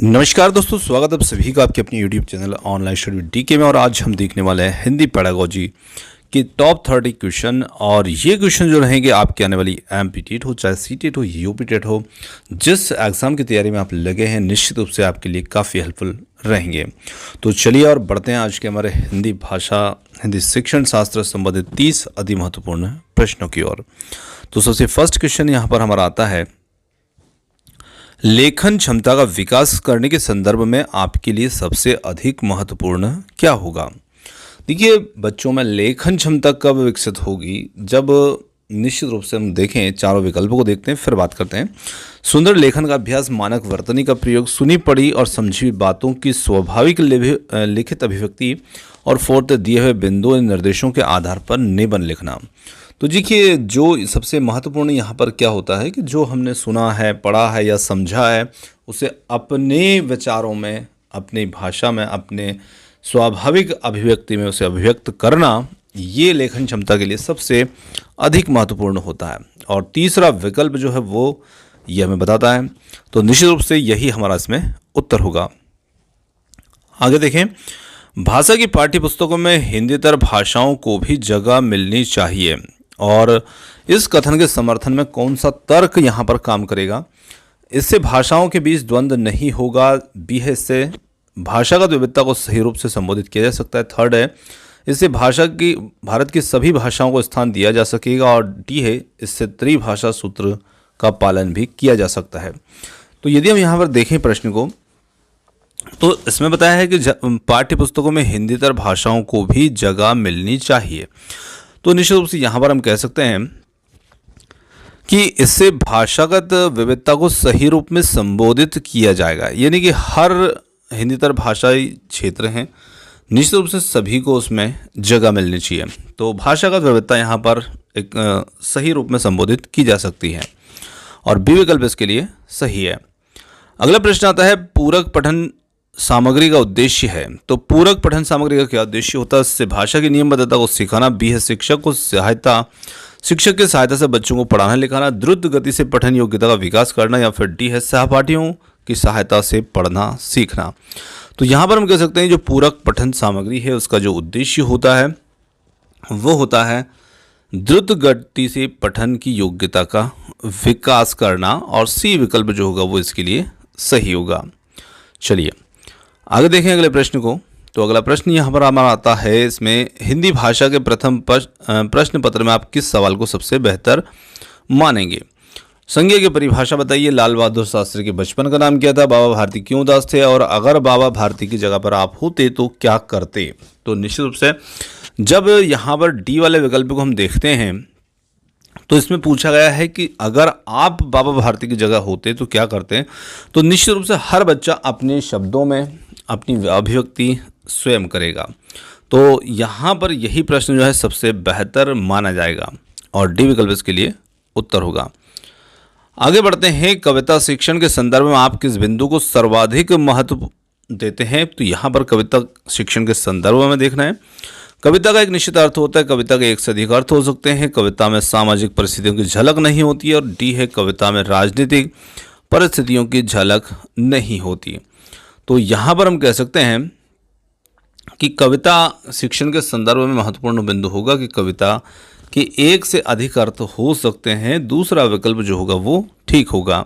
नमस्कार दोस्तों, स्वागत है आप सभी का आपके अपने YouTube channel online study DK में। और आज हम देखने वाले हैं हिंदी पेडागोजी के टॉप 30 क्वेश्चन। और ये क्वेश्चन जो रहेंगे आपके आने वाली एमपीटेट हो, चाहे सीटेट हो, यूपीटेट हो, जिस एग्ज़ाम की तैयारी में आप लगे हैं, निश्चित रूप से आपके लिए काफ़ी हेल्पफुल रहेंगे। तो चलिए और बढ़ते हैं आज के हमारे हिंदी भाषा, हिंदी शिक्षण शास्त्र संबंधित 30 अति महत्वपूर्ण प्रश्नों की ओर। तो सबसे फर्स्ट क्वेश्चन यहाँ पर हमारा आता है, लेखन क्षमता का विकास करने के संदर्भ में आपके लिए सबसे अधिक महत्वपूर्ण क्या होगा। देखिए, बच्चों में लेखन क्षमता कब विकसित होगी, जब निश्चित रूप से हम देखें, चारों विकल्पों को देखते हैं फिर बात करते हैं। सुंदर लेखन का अभ्यास, मानक वर्तनी का प्रयोग, सुनी पढ़ी और समझी बातों की स्वाभाविक लिखित अभिव्यक्ति, और फोर्थ, दिए हुए बिंदुओं निर्देशों के आधार पर निबंध लिखना। तो देखिए, जो सबसे महत्वपूर्ण यहाँ पर क्या होता है कि जो हमने सुना है, पढ़ा है या समझा है, उसे अपने विचारों में, अपनी भाषा में, अपने स्वाभाविक अभिव्यक्ति में उसे अभिव्यक्त करना, ये लेखन क्षमता के लिए सबसे अधिक महत्वपूर्ण होता है। और तीसरा विकल्प जो है वो ये हमें बताता है। तो निश्चित रूप से यही हमारा इसमें उत्तर होगा। आगे देखें, भाषा की पाठ्य पुस्तकों में हिंदीतर भाषाओं को भी जगह मिलनी चाहिए, और इस कथन के समर्थन में कौन सा तर्क यहाँ पर काम करेगा। इससे भाषाओं के बीच द्वंद्व नहीं होगा। बी है, इससे भाषागत विविधता को सही रूप से संबोधित किया जा सकता है। थर्ड है, इससे भारत की सभी भाषाओं को स्थान दिया जा सकेगा। और डी है, इससे त्रिभाषा सूत्र का पालन भी किया जा सकता है। तो यदि हम यहाँ पर देखें प्रश्न को, तो इसमें बताया है कि पाठ्य पुस्तकों में हिंदीतर भाषाओं को भी जगह मिलनी चाहिए। तो निश्चित रूप से यहाँ पर हम कह सकते हैं कि इससे भाषागत विविधता को सही रूप में संबोधित किया जाएगा, यानी कि हर हिंदीतर भाषाई क्षेत्र हैं, निश्चित रूप से सभी को उसमें जगह मिलनी चाहिए। तो भाषागत विविधता यहाँ पर एक सही रूप में संबोधित की जा सकती है, और बी विकल्प इसके लिए सही है। अगला प्रश्न आता है, पूरक पठन सामग्री का उद्देश्य है। तो पूरक पठन सामग्री का क्या उद्देश्य होता है। इससे भाषा की नियमबद्धता को सिखाना। बी है, शिक्षक की सहायता से बच्चों को पढ़ाना लिखाना, द्रुत गति से पठन योग्यता का विकास करना, या फिर डी है, सहपाठियों की सहायता से पढ़ना सीखना। तो यहाँ पर हम कह सकते हैं जो पूरक पठन सामग्री है उसका जो उद्देश्य होता है वो होता है द्रुत गति से पठन की योग्यता का विकास करना, और सी विकल्प जो होगा वो इसके लिए सही होगा। चलिए आगे देखें अगले प्रश्न को। तो अगला प्रश्न यहाँ पर हमारा आता है, इसमें हिंदी भाषा के प्रथम प्रश्न पत्र में आप किस सवाल को सबसे बेहतर मानेंगे। संज्ञा की परिभाषा बताइए। लाल बहादुर शास्त्री के बचपन का नाम क्या था। बाबा भारती क्यों उदास थे, और अगर बाबा भारती की जगह पर आप होते तो क्या करते। तो निश्चित रूप से जब यहाँ पर डी वाले विकल्प को हम देखते हैं तो इसमें पूछा गया है कि अगर आप बाबा भारती की जगह होते तो क्या करते। तो निश्चित रूप से हर बच्चा अपने शब्दों में अपनी अभिव्यक्ति स्वयं करेगा। तो यहाँ पर यही प्रश्न जो है सबसे बेहतर माना जाएगा, और डी विकल्प इसके लिए उत्तर होगा। आगे बढ़ते हैं, कविता शिक्षण के संदर्भ में आप किस बिंदु को सर्वाधिक महत्व देते हैं। तो यहाँ पर कविता शिक्षण के संदर्भ में देखना है। कविता का एक निश्चित अर्थ होता है, कविता के एक से अधिक अर्थ हो सकते हैं, कविता में सामाजिक परिस्थितियों की झलक नहीं होती है, और डी है, कविता में राजनीतिक परिस्थितियों की झलक नहीं होती। तो यहाँ पर हम कह सकते हैं कि कविता शिक्षण के संदर्भ में महत्वपूर्ण बिंदु होगा कि कविता के एक से अधिक अर्थ हो सकते हैं। दूसरा विकल्प जो होगा वो ठीक होगा।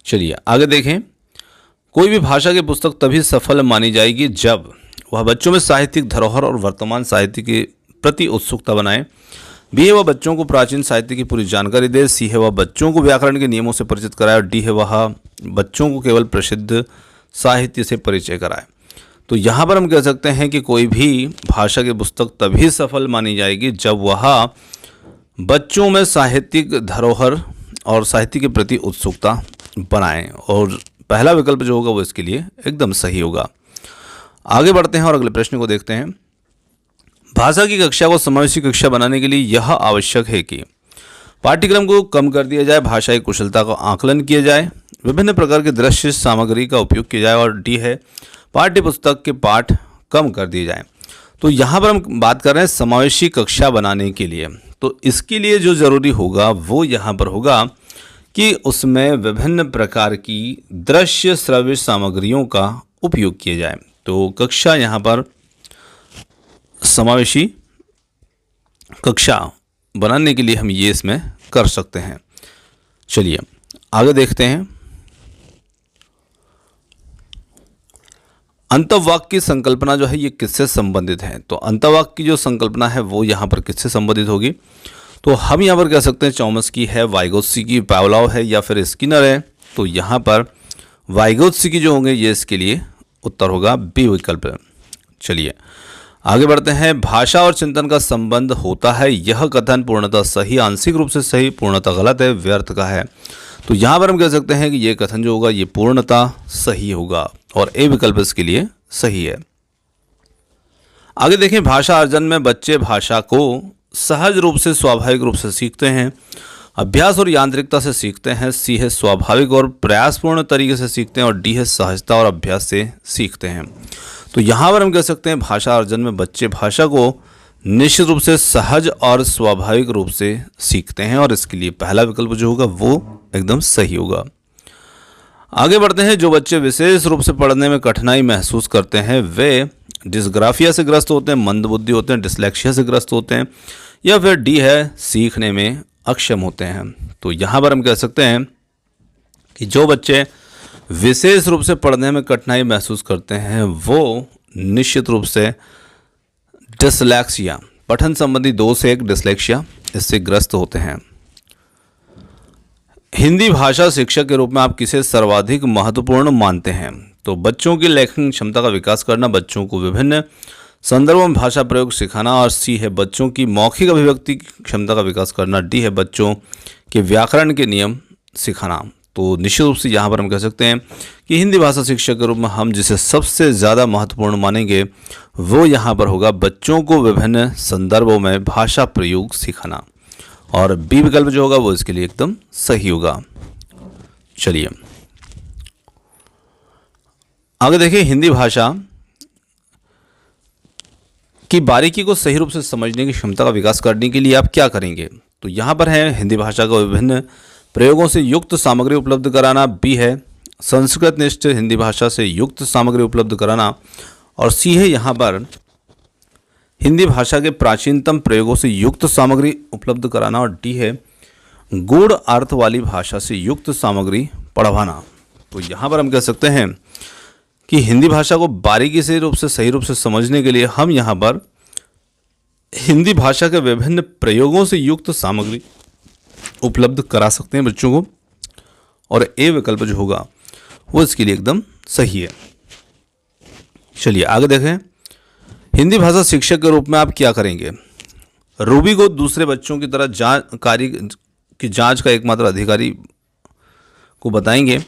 चलिए आगे देखें, कोई भी भाषा की पुस्तक तभी सफल मानी जाएगी जब वह बच्चों में साहित्यिक धरोहर और वर्तमान साहित्य के प्रति उत्सुकता बनाए। बी है, वह बच्चों को प्राचीन साहित्य की पूरी जानकारी दे। सी है, वह बच्चों को व्याकरण के नियमों से परिचित कराए। और डी है, वह बच्चों को केवल प्रसिद्ध साहित्य से परिचय कराए। तो यहाँ पर हम कह सकते हैं कि कोई भी भाषा की पुस्तक तभी सफल मानी जाएगी जब वह बच्चों में साहित्यिक धरोहर और साहित्य के प्रति उत्सुकता बनाए, और पहला विकल्प जो होगा वो इसके लिए एकदम सही होगा। आगे बढ़ते हैं और अगले प्रश्न को देखते हैं। भाषा की कक्षा को समावेशी कक्षा बनाने के लिए यह आवश्यक है कि पाठ्यक्रम को कम कर दिया जाए, भाषाई कुशलता का आकलन किया जाए, विभिन्न प्रकार के दृश्य सामग्री का उपयोग किया जाए, और डी है, पाठ्य पुस्तक के पाठ कम कर दिए जाए। तो यहाँ पर हम बात कर रहे हैं समावेशी कक्षा बनाने के लिए। तो इसके लिए जो ज़रूरी होगा वो यहाँ पर होगा कि उसमें विभिन्न प्रकार की दृश्य श्रव्य सामग्रियों का उपयोग किया जाए। तो कक्षा यहाँ पर समावेशी कक्षा बनाने के लिए हम ये इसमें कर सकते हैं। चलिए आगे देखते हैं। अंतःवाक्य की संकल्पना जो है ये किससे संबंधित है? तो अंतःवाक्य की जो संकल्पना है वो यहाँ पर किससे संबंधित होगी? तो हम यहाँ पर कह सकते हैं चॉम्स्की है, वाइगोत्स्की, पावलोव है या फिर स्किनर है। तो यहाँ पर वाइगोत्स्की जो होंगे ये इसके लिए उत्तर होगा बी विकल्प। चलिए आगे बढ़ते हैं। भाषा और चिंतन का संबंध होता है, यह कथन पूर्णतः सही, आंशिक रूप से सही, पूर्णतः गलत है, व्यर्थ का है। तो यहाँ पर हम कह सकते हैं कि ये कथन जो होगा ये पूर्णतः सही होगा और ए विकल्प इसके लिए सही है। आगे देखें, भाषा अर्जन में बच्चे भाषा को सहज रूप से स्वाभाविक रूप से सीखते हैं, अभ्यास और यांत्रिकता से सीखते हैं। सी है स्वाभाविक और प्रयासपूर्ण तरीके से सीखते हैं और डी है सहजता और अभ्यास से सीखते हैं। तो यहाँ पर हम कह सकते हैं भाषा अर्जन में बच्चे भाषा को निश्चित रूप से सहज और स्वाभाविक रूप से सीखते हैं और इसके लिए पहला विकल्प जो होगा वो एकदम सही होगा। आगे बढ़ते हैं। जो बच्चे विशेष रूप से पढ़ने में कठिनाई महसूस करते हैं वे डिस्ग्राफिया से ग्रस्त होते हैं, मंदबुद्धि होते हैं, डिसलेक्सिया से ग्रस्त होते हैं या फिर डी है सीखने में अक्षम होते हैं। तो यहाँ पर हम कह सकते हैं कि जो बच्चे विशेष रूप से पढ़ने में कठिनाई महसूस करते हैं वो निश्चित रूप से डिसलेक्सिया, पठन संबंधी दोष एक डिसलेक्सिया, इससे ग्रस्त होते हैं। हिंदी भाषा शिक्षक के रूप में आप किसे सर्वाधिक महत्वपूर्ण मानते हैं? तो बच्चों की लेखन क्षमता का विकास करना, बच्चों को विभिन्न संदर्भों में भाषा प्रयोग सिखाना और सी है बच्चों की मौखिक अभिव्यक्ति क्षमता का विकास करना, डी है बच्चों के व्याकरण के नियम सिखाना। तो निश्चित रूप से यहाँ पर हम कह सकते हैं कि हिंदी भाषा शिक्षक के रूप में हम जिसे सबसे ज़्यादा महत्वपूर्ण मानेंगे वो यहाँ पर होगा बच्चों को विभिन्न संदर्भों में भाषा प्रयोग सिखाना और बी विकल्प जो होगा वो इसके लिए एकदम सही होगा। चलिए आगे देखिए। हिंदी भाषा की बारीकी को सही रूप से समझने की क्षमता का विकास करने के लिए आप क्या करेंगे? तो यहाँ पर है हिंदी भाषा को विभिन्न प्रयोगों से युक्त सामग्री उपलब्ध कराना, बी है संस्कृत निष्ठ हिंदी भाषा से युक्त सामग्री उपलब्ध कराना और सी है यहाँ पर हिंदी भाषा के प्राचीनतम प्रयोगों से युक्त सामग्री उपलब्ध कराना और डी है गूढ़ अर्थ वाली भाषा से युक्त सामग्री पढ़वाना। तो यहाँ पर हम कह सकते हैं कि हिंदी भाषा को बारीकी से रूप से सही रूप से समझने के लिए हम यहाँ पर हिंदी भाषा के विभिन्न प्रयोगों से युक्त सामग्री उपलब्ध करा सकते हैं बच्चों को और ए विकल्प जो होगा वो इसके लिए एकदम सही है। चलिए आगे देखें। हिंदी भाषा शिक्षक के रूप में आप क्या करेंगे? रूबी को दूसरे बच्चों की तरह कार्य की जांच का एकमात्र अधिकारी को बताएंगे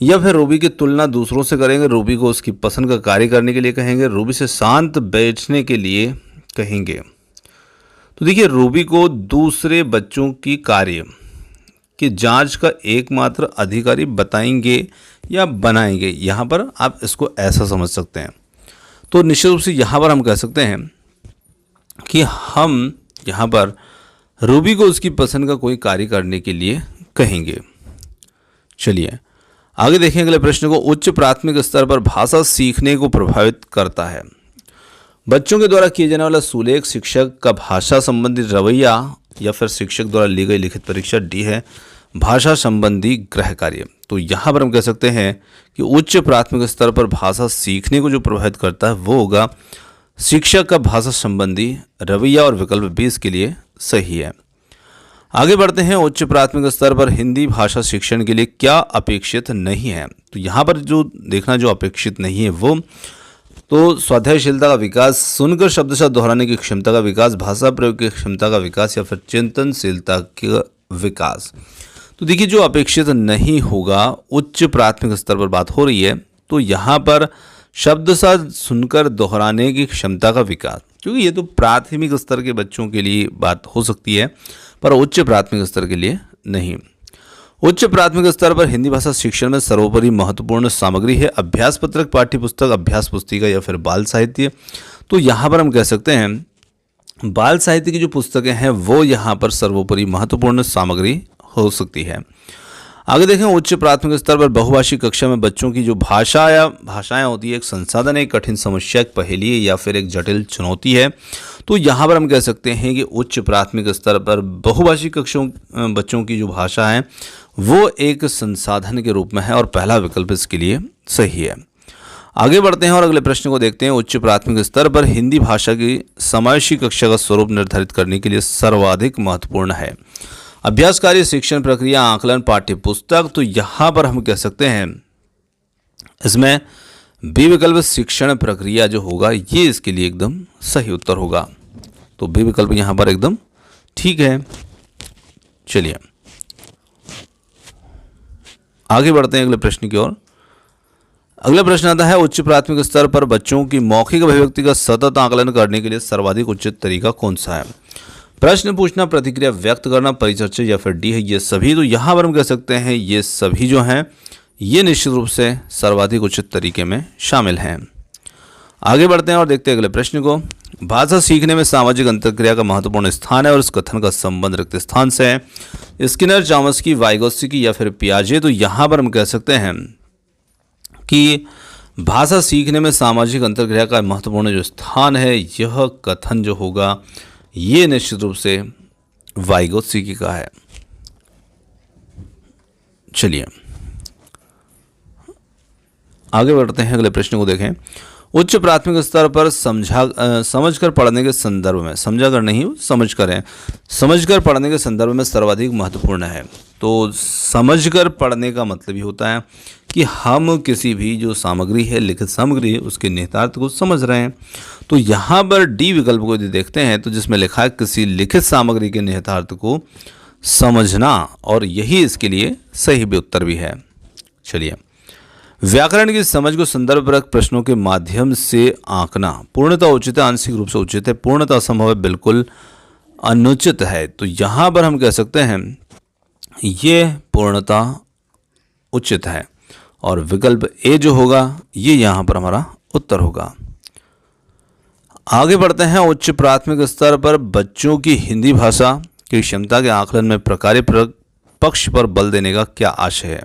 या फिर रूबी की तुलना दूसरों से करेंगे, रूबी को उसकी पसंद का कार्य करने के लिए कहेंगे, रूबी से शांत बैठने के लिए कहेंगे। तो देखिए, रूबी को दूसरे बच्चों की कार्य की जांच का एकमात्र अधिकारी बताएंगे या बनाएंगे, यहाँ पर आप इसको ऐसा समझ सकते हैं। तो निश्चित रूप से यहाँ पर हम कह सकते हैं कि हम यहाँ पर रूबी को उसकी पसंद का कोई कार्य करने के लिए कहेंगे। चलिए आगे देखें अगले प्रश्न को। उच्च प्राथमिक स्तर पर भाषा सीखने को प्रभावित करता है। बच्चों के द्वारा किए जाने वाला सुलेख, शिक्षक का भाषा संबंधी रवैया या फिर शिक्षक द्वारा ली गई लिखित परीक्षा, डी है भाषा संबंधी गृह कार्य। तो यहाँ पर हम कह सकते हैं कि उच्च प्राथमिक स्तर पर भाषा सीखने को जो प्रभावित करता है वो होगा शिक्षक का भाषा संबंधी रवैया और विकल्प बी इसके लिए सही है। आगे बढ़ते हैं। उच्च प्राथमिक स्तर पर हिंदी भाषा शिक्षण के लिए क्या अपेक्षित नहीं है? तो यहाँ पर जो देखना जो अपेक्षित नहीं है वो तो स्वाध्यायशीलता का विकास, सुनकर शब्दशः दोहराने की क्षमता का विकास, भाषा प्रयोग की क्षमता का विकास या फिर चिंतनशीलता का विकास। तो देखिए, जो अपेक्षित नहीं होगा उच्च प्राथमिक स्तर पर बात हो रही है तो यहाँ पर शब्दशः सुनकर दोहराने की क्षमता का विकास, क्योंकि ये तो प्राथमिक स्तर के बच्चों के लिए बात हो सकती है पर उच्च प्राथमिक स्तर के लिए नहीं। उच्च प्राथमिक स्तर पर हिंदी भाषा शिक्षण में सर्वोपरि महत्वपूर्ण सामग्री है अभ्यास पत्रक, पाठ्य पुस्तक, अभ्यास पुस्तिका या फिर बाल साहित्य। तो यहाँ पर हम कह सकते हैं बाल साहित्य की जो पुस्तकें हैं वो यहाँ पर सर्वोपरि महत्वपूर्ण सामग्री हो सकती है। आगे देखें, उच्च प्राथमिक स्तर पर बहुभाषी कक्षा में बच्चों की जो भाषा या भाषाएं होती है, एक संसाधन है, एक कठिन समस्या, एक पहेली है या फिर एक जटिल चुनौती है। तो यहाँ पर हम कह सकते हैं कि उच्च प्राथमिक स्तर पर बहुभाषी कक्षों बच्चों की जो भाषा है वो एक संसाधन के रूप में है और पहला विकल्प इसके लिए सही है। आगे बढ़ते हैं और अगले प्रश्न को देखते हैं। उच्च प्राथमिक स्तर पर हिंदी भाषा की समावेशी कक्षा का स्वरूप निर्धारित करने के लिए सर्वाधिक महत्वपूर्ण है। अभ्यास कार्य, शिक्षण प्रक्रिया, आकलन, पाठ्य पुस्तक। तो यहाँ पर हम कह सकते हैं इसमें बी विकल्प शिक्षण प्रक्रिया जो होगा ये इसके लिए एकदम सही उत्तर होगा। तो बी विकल्प यहाँ पर एकदम ठीक है। चलिए आगे बढ़ते हैं अगले प्रश्न की ओर। अगला प्रश्न आता है, उच्च प्राथमिक स्तर पर बच्चों की मौखिक अभिव्यक्ति का सतत आकलन करने के लिए सर्वाधिक उचित तरीका कौन सा है? प्रश्न पूछना, प्रतिक्रिया व्यक्त करना, परिचर्चा या फिर डी है ये सभी। तो यहाँ पर हम कह सकते हैं ये सभी जो हैं ये निश्चित रूप से सर्वाधिक उचित तरीके में शामिल हैं। आगे बढ़ते हैं और देखते हैं अगले प्रश्न को। भाषा सीखने में सामाजिक अंतर्क्रिया का महत्वपूर्ण स्थान है और इस कथन का संबंध रिक्त स्थान से है। स्किनर, चॉम्स्की, वाइगोत्स्की या फिर पियाजे। तो यहाँ पर हम कह सकते हैं कि भाषा सीखने में सामाजिक अंतर्क्रिया का महत्वपूर्ण जो स्थान है यह कथन जो होगा ये निश्चित रूप से वाइगोत्स्की का है। चलिए आगे बढ़ते हैं अगले प्रश्न को देखें। उच्च प्राथमिक स्तर पर समझकर पढ़ने के संदर्भ में, समझा कर नहीं समझकर है, समझकर पढ़ने के संदर्भ में सर्वाधिक महत्वपूर्ण है। तो समझकर पढ़ने का मतलब ये होता है कि हम किसी भी जो सामग्री है, लिखित सामग्री है, उसके निहितार्थ को समझ रहे हैं। तो यहाँ पर डी विकल्प को यदि देखते हैं तो जिसमें लिखा है किसी लिखित सामग्री के निहितार्थ को समझना, और यही इसके लिए सही भी उत्तर भी है। चलिए, व्याकरण की समझ को संदर्भपरक प्रश्नों के माध्यम से आंकना पूर्णतः उचित है, आंशिक रूप से उचित है, पूर्णतः असंभव है, बिल्कुल अनुचित है। तो यहाँ पर हम कह सकते हैं ये पूर्णतः उचित है और विकल्प ए जो होगा ये यहाँ पर हमारा उत्तर होगा। आगे बढ़ते हैं। उच्च प्राथमिक स्तर पर बच्चों की हिंदी भाषा की क्षमता के आकलन में प्रकार्य पक्ष पर बल देने का क्या आशय है?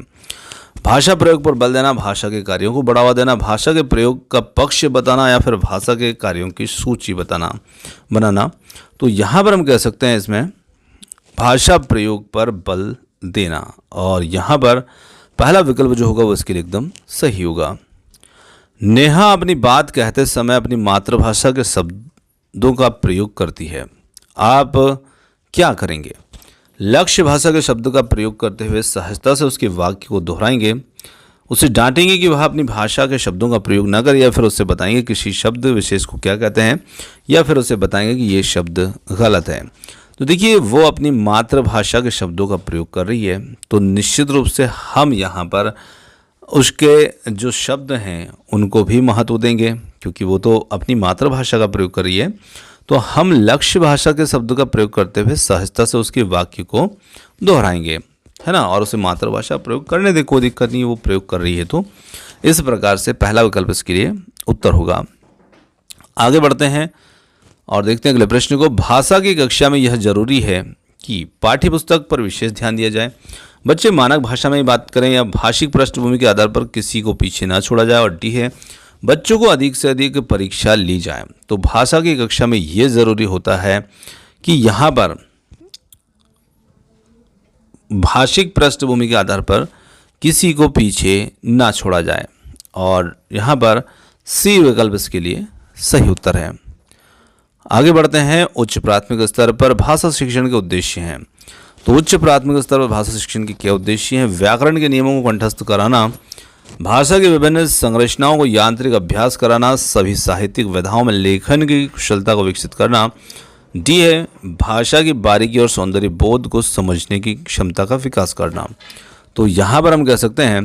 भाषा प्रयोग पर बल देना, भाषा के कार्यों को बढ़ावा देना, भाषा के प्रयोग का पक्ष बताना या फिर भाषा के कार्यों की सूची बनाना। तो यहाँ पर हम कह सकते हैं इसमें भाषा प्रयोग पर बल देना, और यहाँ पर पहला विकल्प जो होगा वो इसके लिए एकदम सही होगा। नेहा अपनी बात कहते समय अपनी मातृभाषा के शब्दों का प्रयोग करती है, आप क्या करेंगे? लक्ष्य भाषा के शब्द का प्रयोग करते हुए सहजता से उसके वाक्य को दोहराएंगे, उसे डांटेंगे कि वह अपनी भाषा के शब्दों का प्रयोग न करे, या फिर उससे बताएंगे किसी शब्द विशेष को क्या कहते हैं, या फिर उसे बताएंगे कि ये शब्द गलत है। तो देखिए वो अपनी मातृभाषा के शब्दों का प्रयोग कर रही है, तो निश्चित रूप से हम यहाँ पर उसके जो शब्द हैं उनको भी महत्व देंगे, क्योंकि वो तो अपनी मातृभाषा का प्रयोग कर रही है। तो हम लक्ष्य भाषा के शब्द का प्रयोग करते हुए सहजता से उसके वाक्य को दोहराएंगे, है ना, और उसे मातृभाषा प्रयोग करने दे, कोई दिक्कत नहीं, वो प्रयोग कर रही है। तो इस प्रकार से पहला विकल्प इसके लिए उत्तर होगा। आगे बढ़ते हैं और देखते हैं अगले प्रश्न को। भाषा की कक्षा में यह जरूरी है कि पाठ्यपुस्तक पर विशेष ध्यान दिया जाए, बच्चे मानक भाषा में ही बात करें या भाषिक पृष्ठभूमि के आधार पर किसी को पीछे ना छोड़ा जाए, और डी है बच्चों को अधिक से अधिक परीक्षा ली जाए। तो भाषा की कक्षा में यह जरूरी होता है कि यहाँ पर भाषिक पृष्ठभूमि के आधार पर किसी को पीछे ना छोड़ा जाए, और यहाँ पर सी विकल्प इसके लिए सही उत्तर है। आगे बढ़ते हैं। उच्च प्राथमिक स्तर पर भाषा शिक्षण के उद्देश्य हैं। तो उच्च प्राथमिक स्तर पर भाषा शिक्षण के क्या उद्देश्य हैं? व्याकरण के नियमों को कंठस्थ कराना, भाषा की विभिन्न संरचनाओं को यांत्रिक अभ्यास कराना, सभी साहित्यिक विधाओं में लेखन की कुशलता को विकसित करना, डी है भाषा की बारीकी और सौंदर्य बोध को समझने की क्षमता का विकास करना। तो यहाँ पर हम कह सकते हैं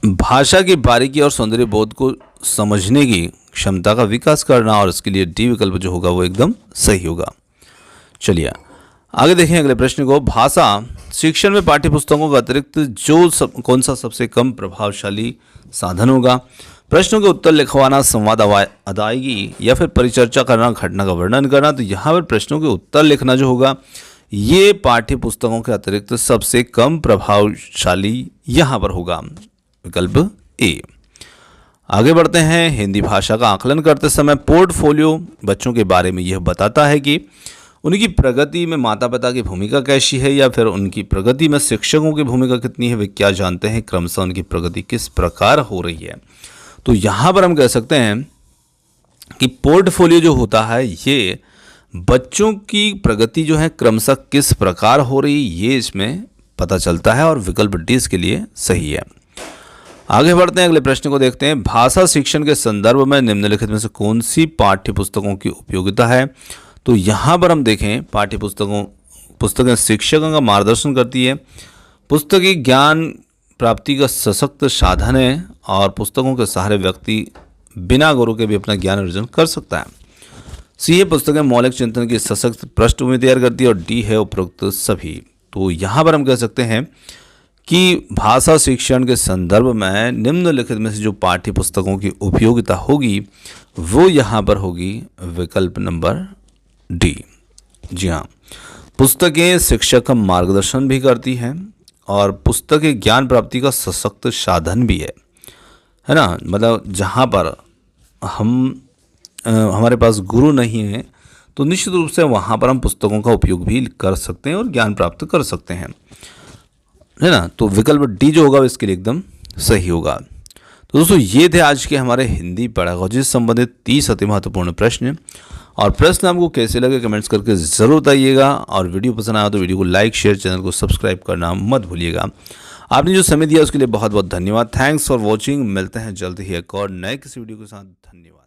भाषा की बारीकी और सौंदर्य बोध को समझने की क्षमता का विकास करना, और इसके लिए डी विकल्प जो होगा वो एकदम सही होगा। चलिए आगे देखें अगले प्रश्न को। भाषा शिक्षण में पाठ्यपुस्तकों के अतिरिक्त कौन सा सबसे कम प्रभावशाली साधन होगा? प्रश्नों के उत्तर लिखवाना, संवाद अदायगी या फिर परिचर्चा करना, घटना का वर्णन करना। तो यहाँ पर प्रश्नों के उत्तर लिखना जो होगा ये पाठ्य पुस्तकों के अतिरिक्त सबसे कम प्रभावशाली यहाँ पर होगा। विकल्प ए। आगे बढ़ते हैं। हिंदी भाषा का आकलन करते समय पोर्टफोलियो बच्चों के बारे में यह बताता है कि उनकी प्रगति में माता पिता की भूमिका कैसी है या फिर उनकी प्रगति में शिक्षकों की भूमिका कितनी है, वे क्या जानते हैं, क्रमशः उनकी प्रगति किस प्रकार हो रही है। तो यहाँ पर हम कह सकते हैं कि पोर्टफोलियो जो होता है ये बच्चों की प्रगति जो है क्रमशः किस प्रकार हो रही ये इसमें पता चलता है और विकल्प डी इसके लिए सही है। आगे बढ़ते हैं, अगले प्रश्न को देखते हैं। भाषा शिक्षण के संदर्भ में निम्नलिखित में से कौन सी पाठ्य पुस्तकों की उपयोगिता है। तो यहाँ पर हम देखें पाठ्य पुस्तकें शिक्षकों का मार्गदर्शन करती है, पुस्तकें ज्ञान प्राप्ति का सशक्त साधन है और पुस्तकों के सहारे व्यक्ति बिना गुरु के भी अपना ज्ञान अर्जन कर सकता है। सी है पुस्तकें मौलिक चिंतन की सशक्त पृष्ठभूमि तैयार करती है और डी है उपरोक्त सभी। तो यहाँ पर हम कह सकते हैं कि भाषा शिक्षण के संदर्भ में निम्नलिखित में से जो पाठ्य पुस्तकों की उपयोगिता होगी वो यहाँ पर होगी विकल्प नंबर डी। जी हाँ, पुस्तकें शिक्षक का मार्गदर्शन भी करती हैं और पुस्तकें ज्ञान प्राप्ति का सशक्त साधन भी है ना। मतलब जहाँ पर हमारे पास गुरु नहीं है तो निश्चित रूप से वहाँ पर हम पुस्तकों का उपयोग भी कर सकते हैं और ज्ञान प्राप्त कर सकते हैं, है ना। तो विकल्प डी जो होगा इसके लिए एकदम सही होगा। तो दोस्तों ये थे आज के हमारे हिंदी पेडागॉजी से संबंधित 30 अति महत्वपूर्ण प्रश्न। और प्रश्न आपको कैसे लगे कमेंट्स करके ज़रूर बताइएगा और वीडियो पसंद आया तो वीडियो को लाइक शेयर चैनल को सब्सक्राइब करना मत भूलिएगा। आपने जो समय दिया उसके लिए बहुत बहुत धन्यवाद। Thanks for watching. मिलते हैं जल्द ही एक और नए किसी वीडियो के साथ। धन्यवाद।